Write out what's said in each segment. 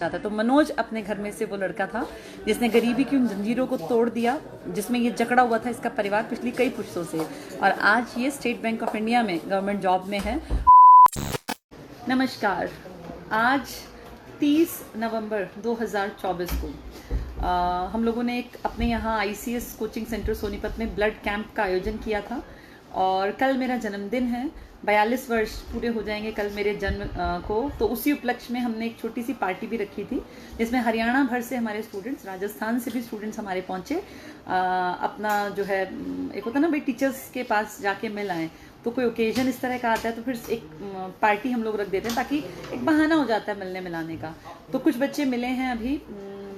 था। तो मनोज अपने घर में से वो लड़का था जिसने गरीबी की उन जंजीरों को तोड़ दिया जिसमें ये जकड़ा हुआ था इसका परिवार पिछली कई पुश्तों से, और आज ये स्टेट बैंक ऑफ इंडिया में गवर्नमेंट जॉब में है। नमस्कार, आज 30 नवंबर 2024 को हम लोगों ने एक अपने यहाँ आईसीएस कोचिंग सेंटर सोनीपत में ब्लड कैंप का आयोजन किया था, और कल मेरा जन्मदिन है। 42 वर्ष पूरे हो जाएंगे कल मेरे जन्म को। तो उसी उपलक्ष्य में हमने एक छोटी सी पार्टी भी रखी थी जिसमें हरियाणा भर से हमारे स्टूडेंट्स, राजस्थान से भी स्टूडेंट्स हमारे पहुंचे। अपना जो है एक होता है ना भाई, टीचर्स के पास जाके मिल आए। तो कोई ओकेजन इस तरह का आता है तो फिर एक पार्टी हम लोग रख देते हैं ताकि एक बहाना हो जाता है मिलने मिलाने का। तो कुछ बच्चे मिले हैं, अभी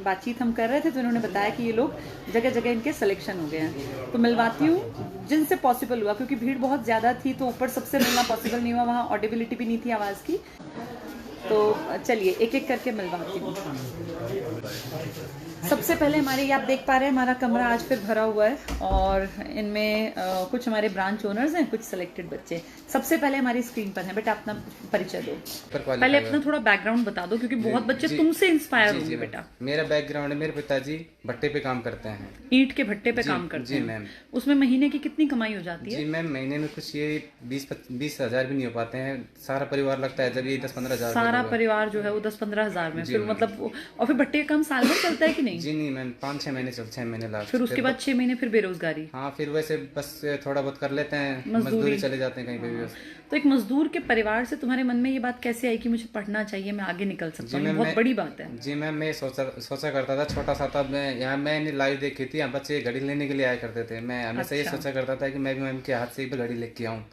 बातचीत हम कर रहे थे तो इन्होंने बताया कि ये लोग जगह जगह इनके सिलेक्शन हो गए हैं। तो मिलवाती हूँ जिनसे पॉसिबल हुआ, क्योंकि भीड़ बहुत ज़्यादा थी तो ऊपर सबसे मिलना पॉसिबल नहीं हुआ, वहाँ ऑडिबिलिटी भी नहीं थी आवाज़ की। तो चलिए एक एक करके मिलवाती हूँ। सबसे पहले हमारे, ये आप देख पा रहे हैं हमारा कमरा आज फिर भरा हुआ है, और इनमें कुछ हमारे ब्रांच ओनर्स हैं, कुछ सिलेक्टेड बच्चे। सबसे पहले हमारी स्क्रीन पर हैं। बेटा अपना परिचय दो, पहले अपना थोड़ा बैकग्राउंड बता दो, क्योंकि बहुत बच्चे तुमसे इंस्पायर होंगे। बेटा मेरा बैकग्राउंड है, मेरे पिताजी भट्टे पे काम करते हैं, ईंट के भट्टे पे काम करते हैं। जी मैम। उसमें महीने की कितनी कमाई हो जाती है? जी मैम, महीने में कुछ ये 20 हजार भी नहीं हो पाते हैं। सारा परिवार लगता है जब ये 10-15 हजार, सारा परिवार जो है वो 10-15 हजार में, फिर मतलब, और फिर भट्टे का काम साल भर चलता है कि नहीं? जी नहीं मैम, 5-6 महीने चल, 6 महीने लास्ट, फिर उसके बाद 6 महीने फिर बेरोजगारी। हाँ, फिर वैसे बस थोड़ा बहुत कर लेते हैं, मजदूरी चले जाते हैं कहीं पे भी। तो एक मजदूर के परिवार से तुम्हारे मन में ये बात कैसे आई कि मुझे पढ़ना चाहिए, मैं आगे निकल सकता हूँ? बहुत बड़ी बात है। जी मैम, मैं सोचा करता था, छोटा सा था मैं, यहाँ मैंने लाइव देखी थी, यहाँ बच्चे घड़ी लेने के लिए आया करते थे। मैं हमेशा ये सोचा करता था कि मैं भी मैम के हाथ से घड़ी लेके आऊँ।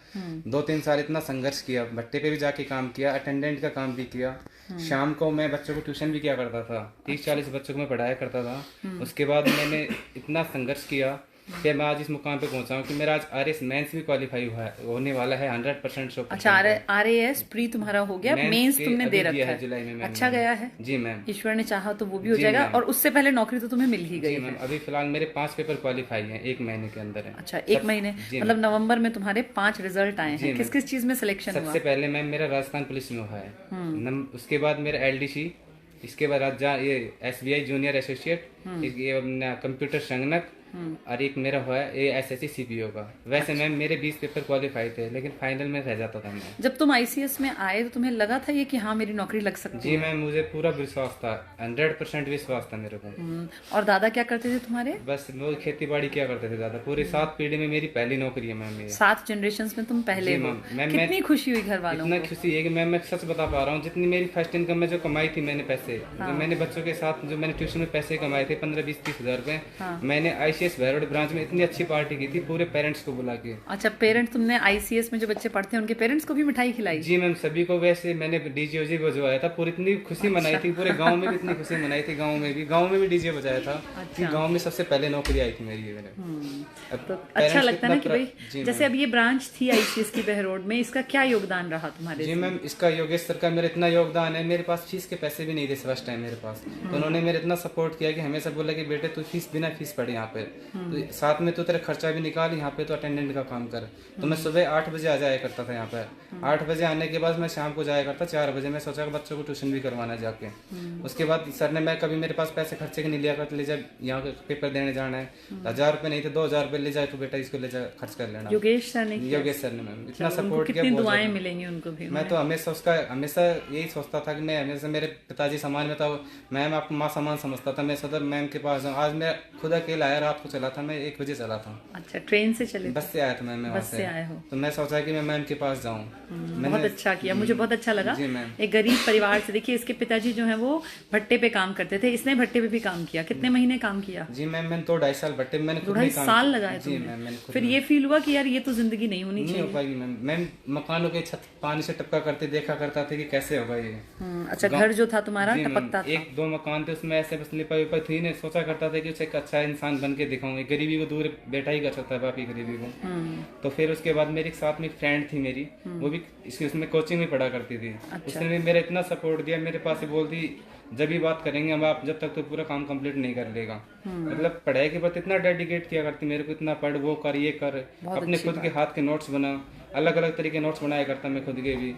2-3 साल इतना संघर्ष किया, भट्टे पे भी जाके काम किया, अटेंडेंट का काम भी किया। शाम को मैं बच्चों को ट्यूशन भी किया करता था, 30-40 बच्चों को मैं पढ़ाया करता था। उसके बाद मैंने इतना संघर्ष किया कि मैं आज इस मुकाम पे पहुंचा हूँ कि मेरा आज आरएएस मेंस भी क्वालिफाई होने वाला है 100% शो। अच्छा, आरएएस प्री तुम्हारा हो गया, मेंस तुमने दे रखा है जुलाई में। अच्छा गया है जी मैम, ईश्वर ने चाहा तो वो भी हो जाएगा। और उससे पहले नौकरी तो तुम्हें मिल ही गई है। अभी फिलहाल मेरे 5 पेपर क्वालिफाई हैं, 1 महीने के अंदर है। अच्छा, 1 महीने मतलब नवंबर में तुम्हारे 5 रिजल्ट आए हैं। किस किस चीज में सिलेक्शन हुआ? सबसे पहले मैम मेरा राजस्थान पुलिस में हुआ है, उसके बाद मेरा एलडीसी, इसके बाद ये एसबीआई जूनियर एसोसिएट, कंप्यूटर संगणक, और एक मेरा हुआ है एसएससी सीपीओ का। वैसे मैम मेरे 20 पेपर क्वालिफाई थे, लेकिन फाइनल में रह जाता था मैं। जब तुम आईसीएस में आए तो तुम्हें लगा था ये कि हाँ मेरी नौकरी लग सकती है? जी मैम, मुझे पूरा विश्वास था, 100% विश्वास था मेरे को। और दादा क्या करते थे तुम्हारे? बस वो खेती बाड़ी क्या करते थे दादा। पूरे 7 पीढ़ी में मेरी पहली नौकरी है मैम। 7 जनरेशन में तुम पहले हो। कितनी खुशी हुई घर वालों को? इतना खुशी है कि मैम मैं सच बता पा रहा हूँ, जितनी मेरी फर्स्ट इनकम में जो कमाई थी मैंने पैसे, जो मैंने बच्चों के साथ जो मैंने ट्यूशन में पैसे कमाए थे 15-20-30 हजार रुपए, मैंने आईसीएस भैरोड ब्रांच में इतनी अच्छी पार्टी की थी पूरे पेरेंट्स को बुला के। अच्छा, पेरेंट्स तुमने आईसीएस में जो बच्चे पढ़ते हैं उनके पेरेंट्स को भी मिठाई खिलाई? जी मैम, सभी को। वैसे मैंने डीजे उजे बजवाया था, पूरी इतनी खुशी मनाई थी, पूरे गांव में भी इतनी खुशी मनाई थी। गांव में भी डीजे बजाया था। गांव में सबसे पहले नौकरी आई थी मेरी। तो अच्छा लगता है ना कि भाई, जैसे अब ये ब्रांच थी आईसीएस की बहरोड में, इसका क्या योगदान रहा तुम्हारे? जी मैम, इसका योगेश सर का मेरा इतना योगदान है। मेरे पास फीस के पैसे भी नहीं थे फर्स्ट टाइम मेरे पास, तो उन्होंने मेरे इतना सपोर्ट किया कि हमेशा बोला कि बेटे तू बिना फीस पढ़े यहाँ पे, तो साथ में तो तेरा खर्चा भी निकाल, यहाँ पे तो अटेंडेंट का काम कर। तो मैं सुबह 8 बजे आ जाया करता था यहाँ पे। 8 बजे आने के बाद मैं शाम को जाया करता 4 बजे। मैं सोचा कि बच्चों को ट्यूशन भी करवाना जाके। उसके बाद सर ने, मैं कभी मेरे पास पैसे खर्चे के नहीं लिया करता, ले जा यहाँ पेपर देने जाना है, 1000 रुपए नहीं थे 2000 रुपए ले जाए तो बेटा इसको ले जा खर्च कर लेना। योगेश सर ने मैम इतना सपोर्ट किया। कितनी दुआएं मिलेंगी उनको भी। मैं तो हमेशा यही सोचता था कि मैं हमेशा मेरे पिताजी समान में था, मैम आपको माँ समान समझता था। मैं सोचा मैम के पास जाऊँ। आज मैं खुद अकेला आया, रात को चला था, मैं 1 बजे चला था। अच्छा, ट्रेन से चले? बस से आया था मैम, बस से आए हो? तो मैं सोचा कि मैं मैम के पास जाऊँ। बहुत अच्छा किया, मुझे बहुत अच्छा लगा। एक गरीब परिवार से, देखिए इसके पिताजी जो है वो भट्टे पे काम करते थे, इसने भट्टे पे भी काम किया। कितने महीने काम किया? जी मैम, मैंने 2-2.5 साल भट्टे में, मैंने 2-2.5 साल लगाए तुमने? फिर ये फील हुआ कि यार ये तो जिंदगी नहीं होनी चाहिए? नहीं हो पाएगी मैम। मैं मकानों के छत पानी से टपका करते देखा करता था कि कैसे होगा ये। अच्छा, घर जो था तुम्हारा टपकता था? 1-2 मकान थे, उसमें ऐसे बस लिपाई उपाई थी। ने सोचा करता था कि उसे एक अच्छा इंसान बन के दिखाऊंगा। गरीबी को दूर बेटा ही कर सकता है, बाकी गरीबी को। तो फिर उसके बाद मेरे साथ में एक फ्रेंड थी मेरी, वो भी उसमें कोचिंग में पढ़ा करती थी। उसने भी मेरा इतना सपोर्ट दिया, मेरे पास ही बोलती जब भी बात करेंगे हम आप, जब तक तो पूरा काम कंप्लीट नहीं कर लेगा। मतलब पढ़ाई के बाद इतना डेडिकेट किया करती मेरे को, इतना पढ़, वो कर, ये कर, अपने खुद के हाथ के नोट्स बना। अलग अलग तरीके नोट्स बनाया करता मैं खुद के भी,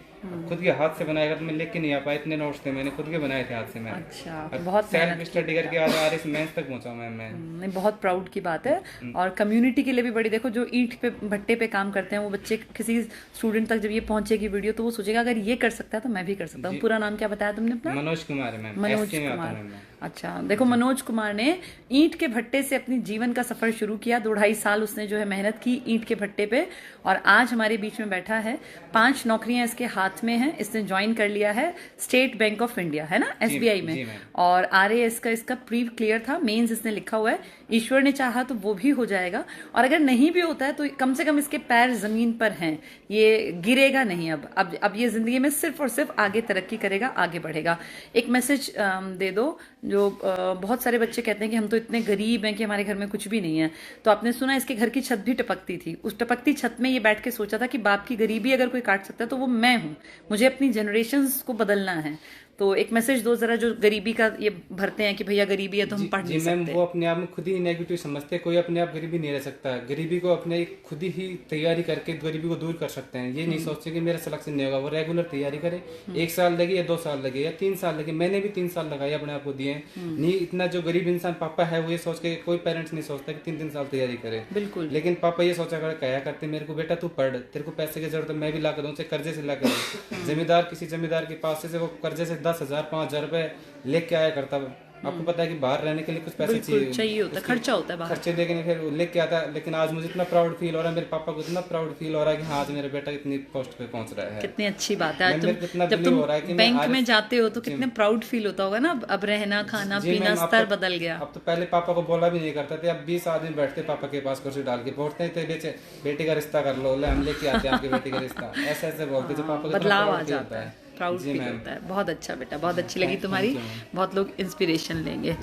खुद के हाथ से बनाया करता मैं, लेके नहीं आ पाया, इतने नोट्स थे मैंने खुद के बनाए थे हाथ से मैं। अच्छा, बहुत सेल्फ स्टडी करके आज RS मेंस तक पहुंचा मैं। नहीं, बहुत प्राउड की बात है। और कम्युनिटी के लिए भी बड़ी, देखो जो ईंट पे भट्टे पे काम करते हैं वो बच्चे, किसी स्टूडेंट तक जब ये पहुंचेगी वीडियो तो वो सोचेगा अगर ये कर सकता है तो मैं भी कर सकता हूँ। पूरा नाम क्या बताया तुमने अपना? मनोज कुमार है मैम। मनोज कुमार। अच्छा, देखो मनोज कुमार ने ईंट के भट्टे से अपनी जीवन का सफर शुरू किया। 2-2.5 साल उसने जो है मेहनत की ईंट के भट्टे पे, और आज हमारे बीच में बैठा है। 5 नौकरियां इसके हाथ में हैं। इसने ज्वाइन कर लिया है स्टेट बैंक ऑफ इंडिया, है ना, SBI में, और RAS का इसका प्री क्लियर था, मेंस इसने लिखा हुआ है। ईश्वर ने चाहा तो वो भी हो जाएगा, और अगर नहीं भी होता है तो कम से कम इसके पैर जमीन पर हैं, ये गिरेगा नहीं। अब ये जिंदगी में सिर्फ और सिर्फ आगे तरक्की करेगा, आगे बढ़ेगा। एक मैसेज दे दो, जो बहुत सारे बच्चे कहते हैं कि हम तो इतने गरीब हैं कि हमारे घर में कुछ भी नहीं है। तो आपने सुना इसके घर की छत भी टपकती थी, उस टपकती छत में ये बैठ के सोचा था कि बाप की गरीबी अगर कोई काट सकता है तो वो मैं हूं, मुझे अपनी जनरेशंस को बदलना है। तो एक मैसेज दो जरा, जो गरीबी का ये भरते हैं कि भैया गरीबी है तो हम पढ़ नहीं सकते। वो अपने आप में खुद ही नेगेटिव समझते हैं, कोई अपने आप गरीबी नहीं रह सकता। गरीबी को अपने खुद ही तैयारी करके गरीबी को दूर कर सकते हैं। ये नहीं सोचते कि मेरा सिलेक्शन नहीं होगा, वो रेगुलर तैयारी करे। 1 साल लगे या 2 साल लगे या 3 साल लगे, मैंने भी 3 साल लगाए अपने आप को दिए। नहीं, इतना जो गरीब इंसान पापा है वो ये सोच के, कोई पेरेंट्स नहीं सोचता कि 3-3 साल तैयारी करे। बिल्कुल। लेकिन पापा ये सोचा क्या करते, मेरे को बेटा तू पढ़, तेरे को पैसे की जरूरत है मैं भी ला कर दूं, कर्जे से ला कर। जमींदार, किसी जमींदार के पास से वो कर्जे से 10,000 5,000 रुपए लेके आया करता। आपको पता है कि बाहर रहने के लिए कुछ पैसे चाहिए होता है, खर्चा होता है बाहर, खर्चे देके फिर लेके आता। लेकिन आज मुझे इतना प्राउड फील हो रहा है, मेरे पापा को इतना प्राउड फील हो रहा है कि हाँ आज मेरा बेटा इतनी पोस्ट पे पहुंच रहा है। कितनी अच्छी बात है। आज जब तुम बैंक में जाते हो तो कितने प्राउड फील होता होगा ना। अब रहना खाना पीना स्तर बदल गया। अब तो पहले पापा को बोला भी नहीं करते थे, अब 20 आदमी बैठते पापा के पास कुर्सी डाल के, बोलते थे बेटी का रिश्ता कर लो, हम लेके आते हैं आपकी बेटी का रिश्ता, ऐसे ऐसे बोलते थे। पापा को बदलाव आ जाता है, प्राउड फील होता है। बहुत अच्छा बेटा, बहुत अच्छी लगी तुम्हारी, बहुत लोग इंस्पिरेशन लेंगे।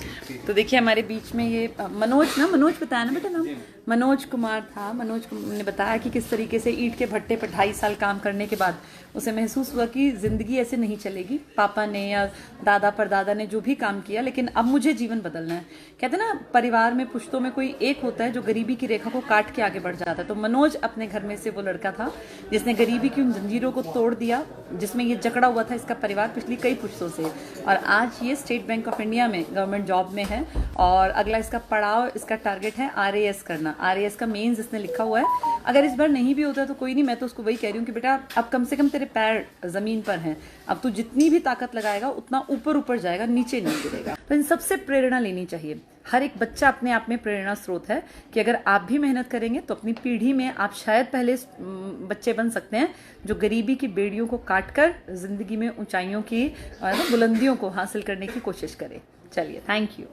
तो देखिए हमारे बीच में ये मनोज बताया ना बेटा नाम, मनोज कुमार था। मनोज ने बताया कि किस तरीके से ईंट के भट्टे पर 2.5 साल काम करने के बाद उसे महसूस हुआ कि जिंदगी ऐसे नहीं चलेगी। पापा ने या दादा परदादा ने जो भी काम किया, लेकिन अब मुझे जीवन बदलना है। कहते ना, परिवार में पुश्तों में कोई एक होता है जो गरीबी की रेखा को काट के आगे बढ़ जाता है। तो मनोज अपने घर में से वो लड़का था जिसने गरीबी की उन जंजीरों को तोड़ दिया जिसमें ये जकड़ा हुआ था इसका परिवार पिछली कई पुश्तों से, और आज ये स्टेट बैंक ऑफ इंडिया में गवर्नमेंट जॉब में है। और अगला इसका पड़ाव, इसका टारगेट है RAS करना। RAS का मेंस इसने लिखा हुआ है। अगर इस बार नहीं भी होता तो कोई नहीं, मैं तो उसको वही कह रही हूँ कि बेटा अब कम से कम तेरे पैर जमीन पर हैं, अब तू जितनी भी ताकत लगाएगा उतना ऊपर जाएगा, नीचे नहीं गिरेगा। तो इन सबसे प्रेरणा लेनी चाहिए। हर एक बच्चा अपने आप में प्रेरणा स्रोत है कि अगर आप भी मेहनत करेंगे तो अपनी पीढ़ी में आप शायद पहले बच्चे बन सकते हैं जो गरीबी की बेड़ियों को काटकर जिंदगी में ऊंचाइयों की बुलंदियों को हासिल करने की कोशिश करें। चलिए, थैंक यू।